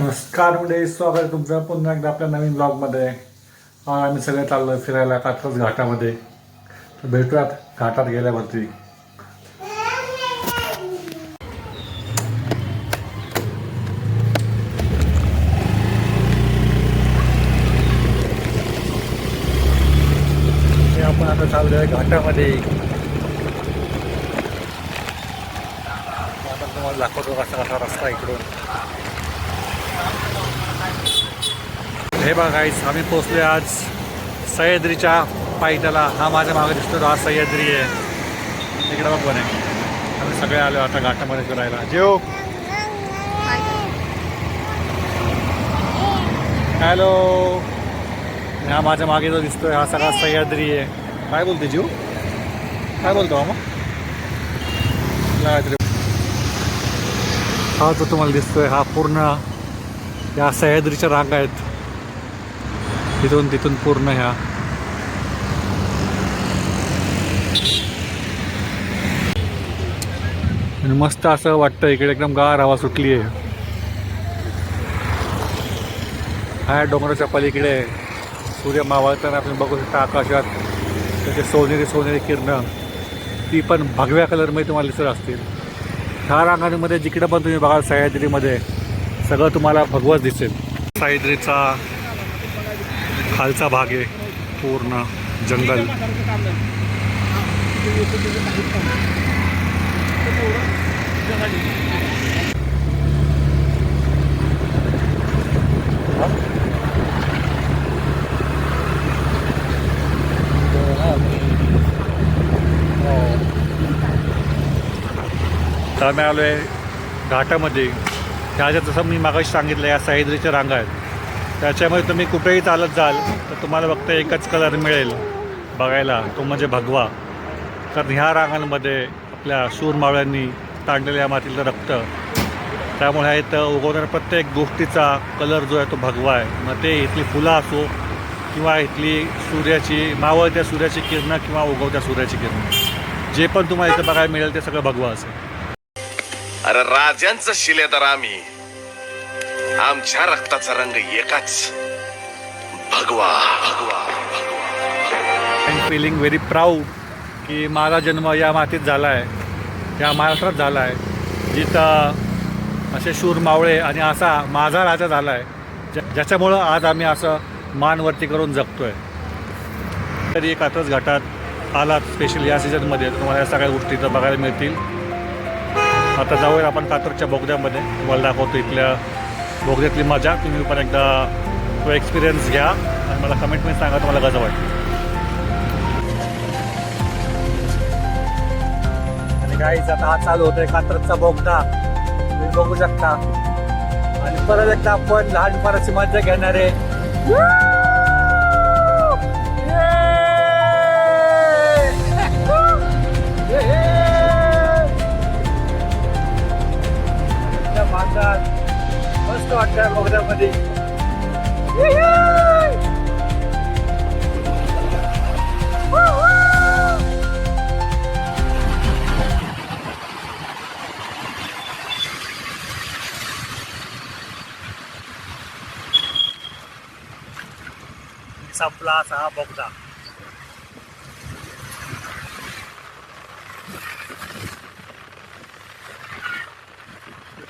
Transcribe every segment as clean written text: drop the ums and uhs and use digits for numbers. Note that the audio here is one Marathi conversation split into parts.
नमस्कार म्हणजे स्वागत आहे तुमचं पुन्हा एकदा आपल्या नवीन ब्लॉगमध्ये. आम्ही सगळे चाललो फिरायला कात्रज घाटामध्ये. तर भेटूयात घाटात गेल्यावरती. आपण आता चाललो आहे घाटामध्ये. आता तुम्हाला दाखवतो कसा कसा रस्ता इकडून. हे बघा गाईस, आम्ही पोचले आज सह्याद्रीच्या पायथ्याला. हा माझ्या मागे दिसतो हा सह्याद्री आहे. इकडे बघ बने आम्ही सगळे आलो आता घाटामध्ये फिरायला. जेव हॅलो. हा माझ्या मागे जो दिसतोय हा सगळा सह्याद्री आहे. काय बोलते जीव, काय बोलतो मग? हा जो तुम्हाला दिसतोय हा पूर्ण या सह्याद्रीच्या रांगा आहेत. तिथून तिथून पूर्ण ह्या आणि मस्त असं वाटतं. इकडे एकदम गार हवा सुटली आहे. हा डोंगराच्या पलीकडे सूर्य मावळताना आपण बघू शकता आकाशात. त्याचे सोनेरी सोनेरी किरणं ती पण भगव्या कलरमध्ये तुम्हाला दिसत असतील. ह्या रांगांमध्ये जिकडं पण तुम्ही बघाल सह्याद्रीमध्ये सगळं तुम्हाला भगवच दिसेल. सह्याद्रीचा खालचा भाग आहे पूर्ण जंगल. तर आम्ही आलो आहे घाटामध्ये. ह्याच्यात जसं मी मागाशी सांगितलं या सह्याद्रीच्या रांगा आहेत. त्याच्यामध्ये तुम्ही कुठेही चालत जाल तर तुम्हाला फक्त एकच कलर मिळेल बघायला, तो म्हणजे भगवा. कारण ह्या रांगांमध्ये आपल्या शूरमावळ्यांनी तांडलेल्या मातीतलं रक्त, त्यामुळे ह्या इथं उगवणाऱ्या प्रत्येक गोष्टीचा कलर जो आहे तो भगवा आहे. मग ते इथली फुलं असो किंवा इथली सूर्याची मावळत्या सूर्याची किरणं किंवा उगवत्या सूर्याची किरणं, जे पण तुम्हाला इथं बघायला मिळेल ते सगळं भगवा असेल. अरे राजांचं शिलेदार आम्ही, आमच्या रक्ताचा रंग एकाच, भगवा भगवा भगवा. I am feeling very proud की माझा जन्म या मातीत झाला आहे, या महाराष्ट्रात झाला आहे, जिथं असे शूर मावळे आणि असा माझा राजा झाला आहे, ज्याच्यामुळं आज आम्ही असं मानवरती करून जगतो आहे. तरी कात्रज घाटात आलात स्पेशल या सीझनमध्ये तुम्हाला या सगळ्या गोष्टी इथं बघायला मिळतील. आता जाऊया आपण कात्रजच्या बोगद्यामध्ये. तुम्हाला दाखवतो इथल्या बोगद्यातली मजा. तुम्ही पण एकदा तो एक्सपिरियन्स घ्या आणि मला कमेंटमध्ये सांगा तुम्हाला कसं वाटतं. आणि गाईज आता हा चालू होतोय कात्रजचा बोगदा, तुम्ही बघू शकता. आणि परत एकदा आपण लहानपणाची मजा घेणार आहे. मस्त वाटतं बोगद्यामध्ये. संपला असा हा बोगदा.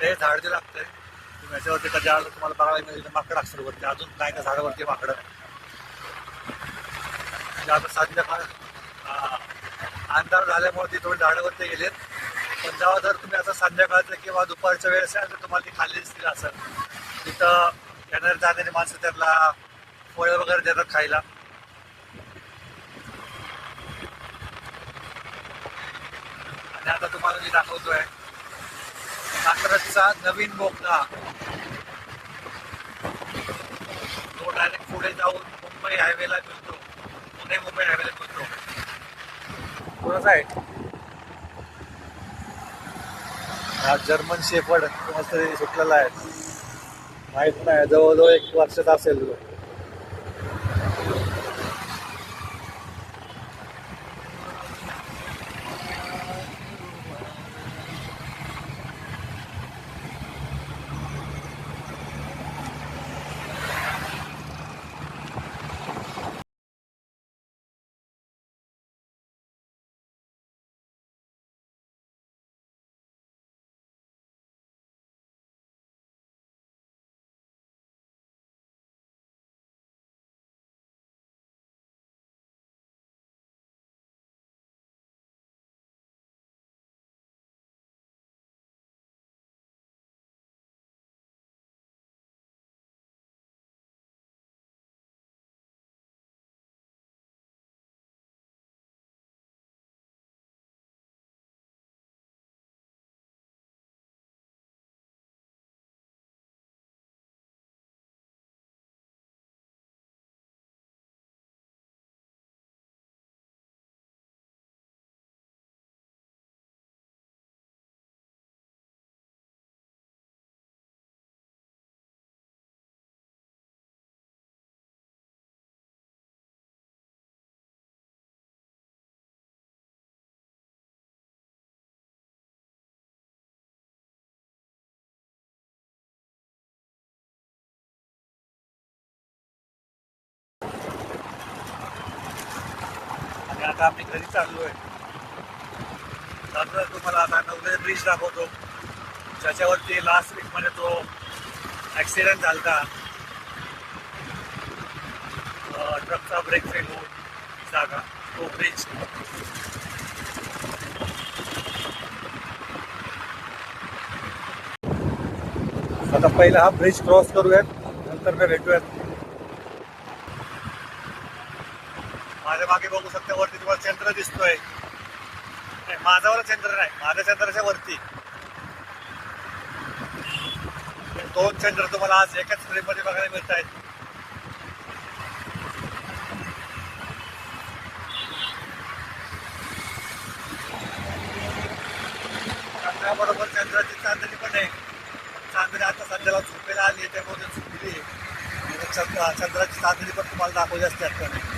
ते झाड जे लागतंय याच्यावरती कधी आलं तुम्हाला बघायला मिळेल माकड असेल वरती. अजून काय त्या झाडावरती माकडं. आता संध्याकाळ अंधार झाल्यामुळे ती थोडी झाडावरती गेलेत. पण जेव्हा जर तुम्ही आता संध्याकाळचं किंवा दुपारच्या वेळेस तर तुम्हाला ती खाल्ली दिसतील. असं तिथं येणारे जाणारी माणसं त्यांना फळं वगैरे देतात खायला. आणि आता तुम्हाला मी दाखवतोय कात्रजचा नवीन बोगदा. तो डायरेक्ट पुढे जाऊन मुंबई हायवेला मिळतो, पुणे मुंबई हायवेला मिळतो. कोणाचा आहे हा? जर्मन शेफर्ड मस्त सुटलेला आहे. माहित नाही, जवळजवळ 1 वर्षाचा असेल. आता आम्ही घरी चाललो आहे. तुम्हाला आता नवले ब्रिज दाखवतो, ज्याच्यावरती लास्ट वीकमध्ये तो ॲक्सिडेंट झाला. ट्रकचा ब्रेक फेल होऊन जागा तो ब्रिज. आता पहिला हा ब्रिज क्रॉस करूयात, नंतर मी भेटूयात. माझ्या मागे बघू शकता, वरती तुम्हाला चंद्र दिसतोय. माझावाला चंद्र नाही, माझ्या चंद्राच्या वरती 2 चंद्र तुम्हाला आज एकाच फ्रेममध्ये बघायला मिळत आहेत. चंद्राबरोबर चंद्राची चांदणी पण आहे. चांदणी आता सध्याला झोपेला आली, त्यामुळे झोपली. चंद्राची चांदणी पण तुम्हाला दाखवली असते आता.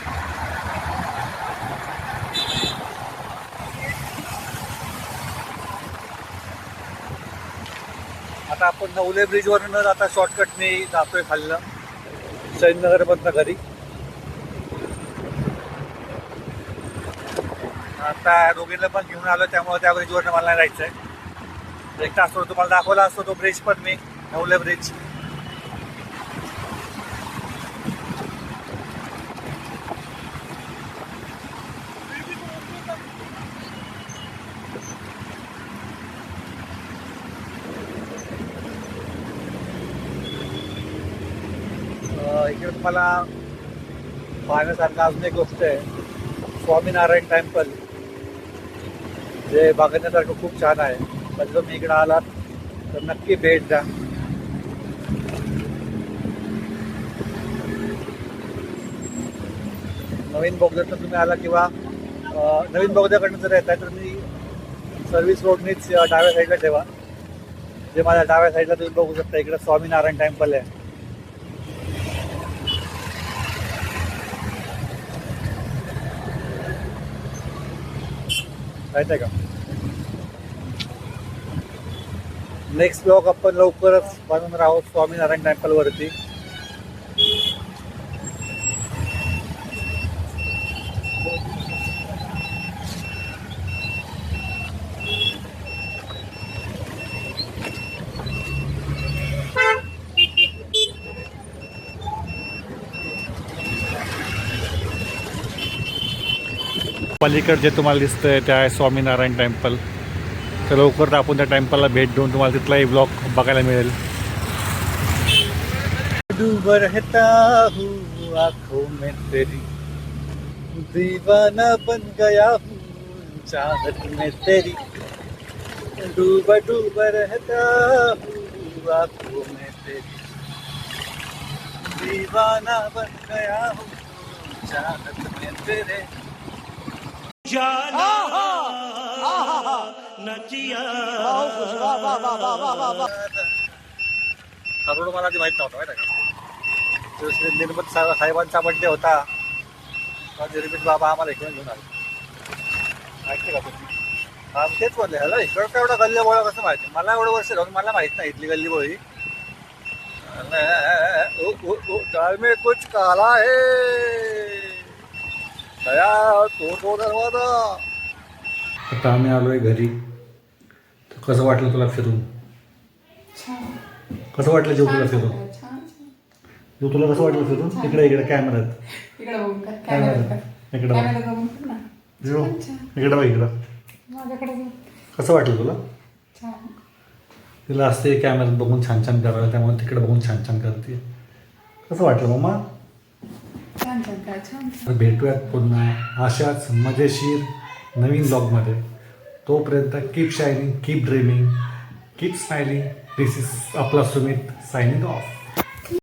आता आपण नवले ब्रिजवरून आता शॉर्टकटने जातोय खाल्लं शहीदनगरमधनं घरी. आता दोघींना पण घेऊन आलो, त्यामुळे त्या ब्रिजवरनं मला नाही जायचं आहे. 1 तास तुम्हाला दाखवला असतो तो ब्रिज पण मी, नवले ब्रिज. इकडे तुम्हाला पाहण्यासारखं अजून एक गोष्ट आहे, स्वामीनारायण टेम्पल, जे बघण्यासारखं खूप छान आहे. पण जर तुम्ही इकडे आलात तर नक्की भेट द्या. नवीन बोगद्यातून तुम्ही आला किंवा नवीन बोगद्याकडनं जर येत आहे तर मी सर्व्हिस रोडनीच डाव्या साईडला ठेवा. जे माझ्या डाव्या साईडला तुम्ही बघू शकता, इकडे स्वामीनारायण टेम्पल आहे. माहिती आहे का? नेक्स्ट ब्लॉग आपण लवकरच बनवणार आहोत स्वामीनारायण टेम्पलवरती. पलीकडे जे तुम्हाला दिसतंय ते आहे स्वामीनारायण टेम्पल. तर लवकर आपण त्या टेम्पलला भेट देऊन तुम्हाला तिथलाही ब्लॉग बघायला मिळेल. डूबा रहता हूँ आँखों में तेरी, दीवाना बन गया हूँ चाहत में तेरी. डूबा डूबा रहता हूँ आँखों में तेरी, दीवाना बन गया हूँ चाहत में तेरे. करोड मला ते माहित नव्हतं, माहिती का? निर्मत साहेबांचा बड्डे होता, निर्मित बाबा आम्हाला इकडे घेऊन आले. माहिती का तुम्ही? हा तेच बोलले, हॅलो इकडं का एवढं गल्ली बोळा कसं माहिती? मला एवढं वर्ष राहून मला माहित नाही इथली गल्ली बोळी. दाल में कुछ काला है दया तो दरवाजा. आता आम्ही आलोय घरी. तर कसं वाटलं तुला फिरून? कसं वाटलं जीव तुला फिरून? जीव तुला कसं वाटलं फिरून? इकडे इकडे कॅमेऱ्यात, इकडे जीव इकडं बघ, इकडं. कसं वाटलं तुला? तिला असते कॅमेऱ्यात बघून छान छान करायला, त्यामुळे तिकडे बघून छान छान करते. कसं वाटलं मम्मा? भेटूयात पुन्हा अशाच मजेशीर नवीन ब्लॉगमध्ये. तोपर्यंत keep shining, keep dreaming, keep smiling. This is आपला सुमित सायनिंग ऑफ.